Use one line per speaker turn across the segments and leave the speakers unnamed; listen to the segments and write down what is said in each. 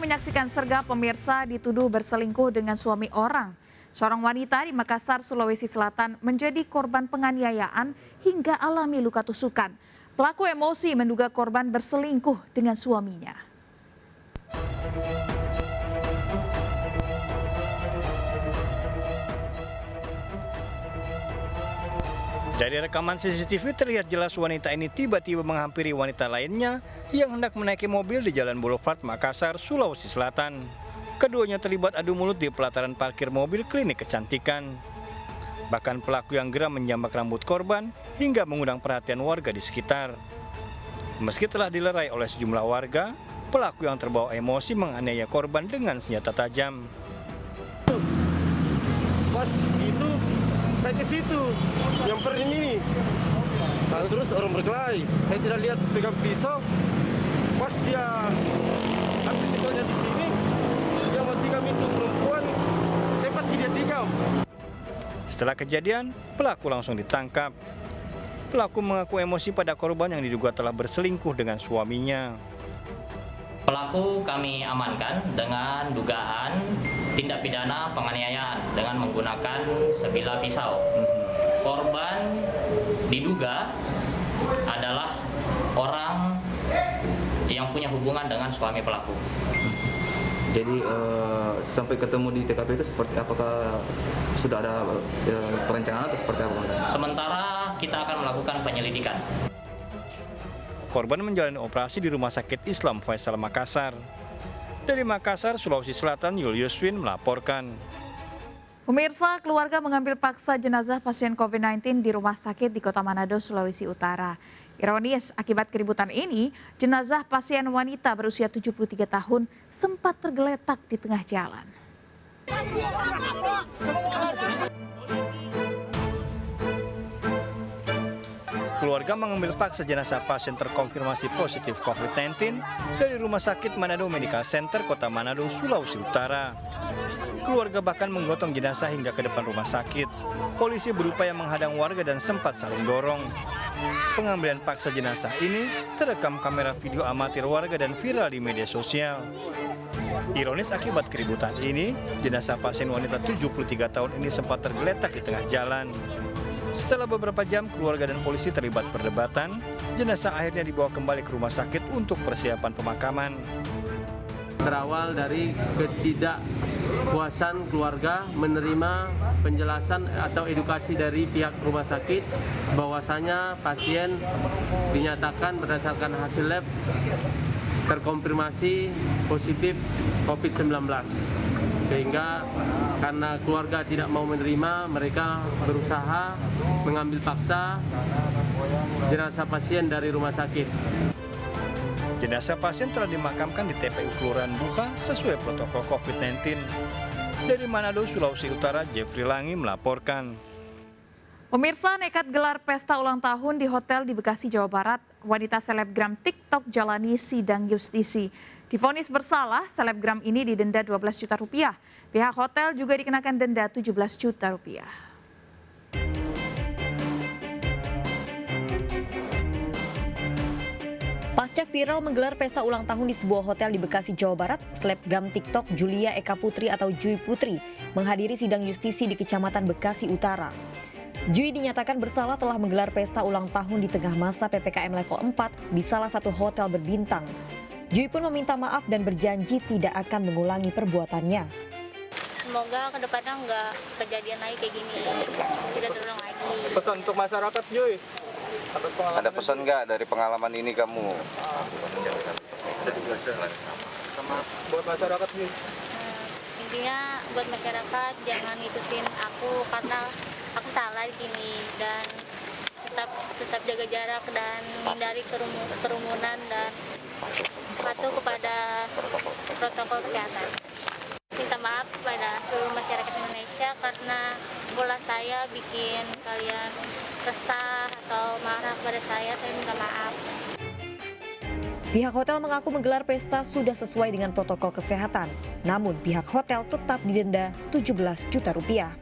menyaksikan sergap pemirsa dituduh berselingkuh dengan suami orang. Seorang wanita di Makassar, Sulawesi Selatan menjadi korban penganiayaan hingga alami luka tusukan. Pelaku emosi menduga korban berselingkuh dengan suaminya.
Dari rekaman CCTV terlihat jelas wanita ini tiba-tiba menghampiri wanita lainnya yang hendak menaiki mobil di Jalan Boulevard Makassar, Sulawesi Selatan. Keduanya terlibat adu mulut di pelataran parkir mobil klinik kecantikan. Bahkan pelaku yang geram menjambak rambut korban hingga mengundang perhatian warga di sekitar. Meski telah dilerai oleh sejumlah warga, pelaku yang terbawa emosi menganiaya korban dengan senjata tajam.
Pas itu saya ke situ, nyamperin ini. Nah, terus orang berkelahi. Saya tidak lihat pegang pisau. Pas dia ambil pisaunya di sini, dia mau tikam itu perempuan, sempat dia tikam.
Setelah kejadian, pelaku langsung ditangkap. Pelaku mengaku emosi pada korban yang diduga telah berselingkuh dengan suaminya.
Pelaku kami amankan dengan dugaan tindak pidana penganiayaan dengan menggunakan sebilah pisau. Korban diduga adalah orang yang punya hubungan dengan suami pelaku.
Jadi sampai ketemu di TKP itu seperti apakah sudah ada perencanaan atau seperti apa?
Sementara kita akan melakukan penyelidikan.
Korban menjalani operasi di Rumah Sakit Islam Faisal Makassar. Dari Makassar, Sulawesi Selatan, Julius Win melaporkan.
Pemirsa, keluarga mengambil paksa jenazah pasien COVID-19 di rumah sakit di Kota Manado, Sulawesi Utara. Ironis, akibat keributan ini, jenazah pasien wanita berusia 73 tahun sempat tergeletak di tengah jalan.
Keluarga mengambil paksa jenazah pasien terkonfirmasi positif COVID-19 dari Rumah Sakit Manado Medical Center, Kota Manado, Sulawesi Utara. Keluarga bahkan menggotong jenazah hingga ke depan rumah sakit. Polisi berupaya menghadang warga dan sempat saling dorong. Pengambilan paksa jenazah ini terekam kamera video amatir warga dan viral di media sosial. Ironis, akibat keributan ini, jenazah pasien wanita 73 tahun ini sempat tergeletak di tengah jalan. Setelah beberapa jam keluarga dan polisi terlibat perdebatan, jenazah akhirnya dibawa kembali ke rumah sakit untuk persiapan pemakaman.
Berawal dari ketidakpuasan keluarga menerima penjelasan atau edukasi dari pihak rumah sakit bahwasanya pasien dinyatakan berdasarkan hasil lab terkonfirmasi positif COVID-19. Sehingga karena keluarga tidak mau menerima, mereka berusaha mengambil paksa jenazah pasien dari rumah sakit.
Jenazah pasien telah dimakamkan di TPU Kelurahan Buka sesuai protokol COVID-19. Dari Manado, Sulawesi Utara, Jeffrey Langi melaporkan.
Pemirsa, nekat gelar pesta ulang tahun di hotel di Bekasi, Jawa Barat. Wanita selebgram TikTok jalani sidang justisi. Divonis bersalah, selebgram ini didenda 12 juta rupiah. Pihak hotel juga dikenakan denda 17 juta rupiah.
Pasca viral menggelar pesta ulang tahun di sebuah hotel di Bekasi, Jawa Barat, selebgram TikTok Julia Eka Putri atau Jui Putri menghadiri sidang justisi di Kecamatan Bekasi Utara. Jui dinyatakan bersalah telah menggelar pesta ulang tahun di tengah masa PPKM level 4 di salah satu hotel berbintang. Jui pun meminta maaf dan berjanji tidak akan mengulangi perbuatannya.
Semoga kedepannya nggak kejadian lagi kayak gini, tidak terulang lagi.
Pesan untuk masyarakat, Jui?
Ada pesan nggak dari pengalaman ini kamu?
Buat masyarakat, Jui?
Intinya buat masyarakat jangan ngikutin aku karena aku salah di sini dan tetap jaga jarak dan hindari kerumunan dan patuh kepada protokol kesehatan. Minta maaf kepada seluruh masyarakat Indonesia karena bola saya bikin kalian resah atau marah kepada saya minta maaf.
Pihak hotel mengaku menggelar pesta sudah sesuai dengan protokol kesehatan. Namun pihak hotel tetap didenda 17 juta rupiah.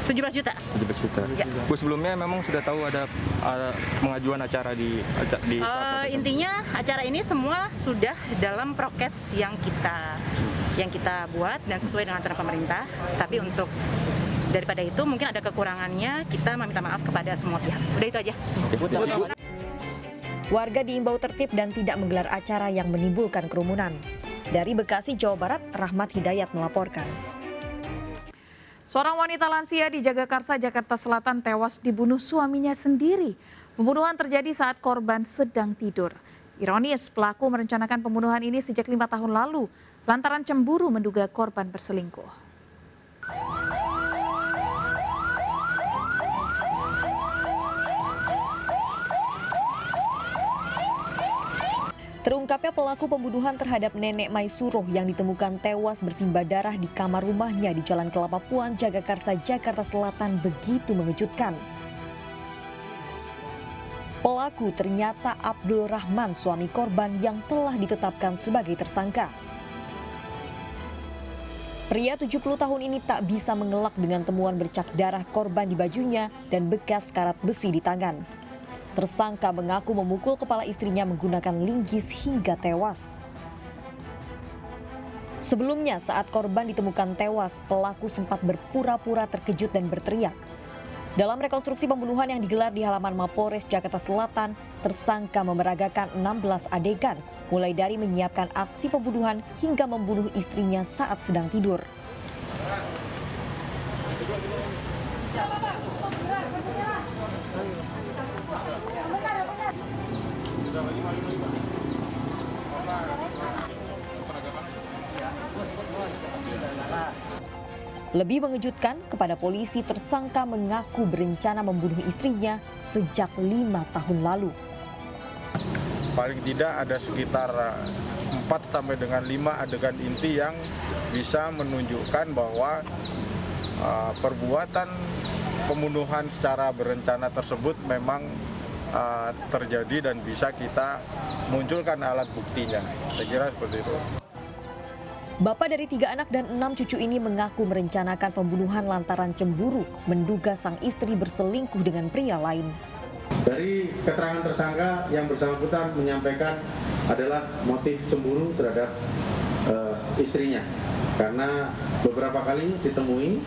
17 juta.
17 juta.
Ya.
Bu, sebelumnya memang sudah tahu ada pengajuan acara di
Intinya acara ini semua sudah dalam prokes yang kita buat dan sesuai dengan aturan pemerintah. Tapi untuk daripada itu mungkin ada kekurangannya, kita meminta maaf kepada semua pihak. Udah itu aja.
Warga diimbau tertib dan tidak menggelar acara yang menimbulkan kerumunan. Dari Bekasi, Jawa Barat, Rahmat Hidayat melaporkan.
Seorang wanita lansia di Jagakarsa, Jakarta Selatan tewas dibunuh suaminya sendiri. Pembunuhan terjadi saat korban sedang tidur. Ironis, pelaku merencanakan pembunuhan ini sejak 5 tahun lalu, lantaran cemburu menduga korban berselingkuh.
Terungkapnya pelaku pembunuhan terhadap Nenek Maisuroh yang ditemukan tewas bersimbah darah di kamar rumahnya di Jalan Kelapa Puan, Jagakarsa, Jakarta Selatan begitu mengejutkan. Pelaku ternyata Abdul Rahman, suami korban yang telah ditetapkan sebagai tersangka. Pria 70 tahun ini tak bisa mengelak dengan temuan bercak darah korban di bajunya dan bekas karat besi di tangan. Tersangka mengaku memukul kepala istrinya menggunakan linggis hingga tewas. Sebelumnya saat korban ditemukan tewas, pelaku sempat berpura-pura terkejut dan berteriak. Dalam rekonstruksi pembunuhan yang digelar di halaman Mapolres Jakarta Selatan, tersangka memeragakan 16 adegan, mulai dari menyiapkan aksi pembunuhan hingga membunuh istrinya saat sedang tidur. Lebih mengejutkan, kepada polisi tersangka mengaku berencana membunuh istrinya sejak 5 tahun lalu.
Paling tidak ada sekitar 4 sampai dengan 5 adegan inti yang bisa menunjukkan bahwa perbuatan pembunuhan secara berencana tersebut memang terjadi dan bisa kita munculkan alat buktinya. Saya kira seperti itu.
Bapak dari 3 anak dan 6 cucu ini mengaku merencanakan pembunuhan lantaran cemburu, menduga sang istri berselingkuh dengan pria lain.
Dari keterangan tersangka yang bersangkutan menyampaikan adalah motif cemburu terhadap istrinya. Karena beberapa kali ditemui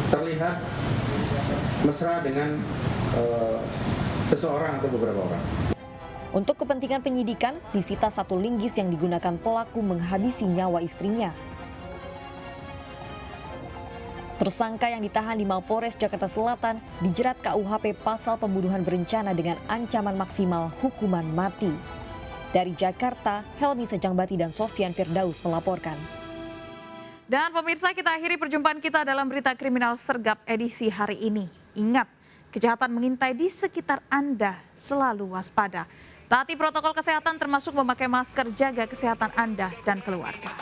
terlihat mesra dengan seseorang atau beberapa orang.
Untuk kepentingan penyidikan, disita 1 linggis yang digunakan pelaku menghabisi nyawa istrinya. Tersangka yang ditahan di Mapolres Jakarta Selatan dijerat KUHP pasal pembunuhan berencana dengan ancaman maksimal hukuman mati. Dari Jakarta, Helmi Sejangbati dan Sofyan Firdaus melaporkan.
Dan pemirsa, kita akhiri perjumpaan kita dalam berita kriminal sergap edisi hari ini. Ingat, kejahatan mengintai di sekitar Anda, selalu waspada. Taati protokol kesehatan termasuk memakai masker, jaga kesehatan Anda dan keluarga.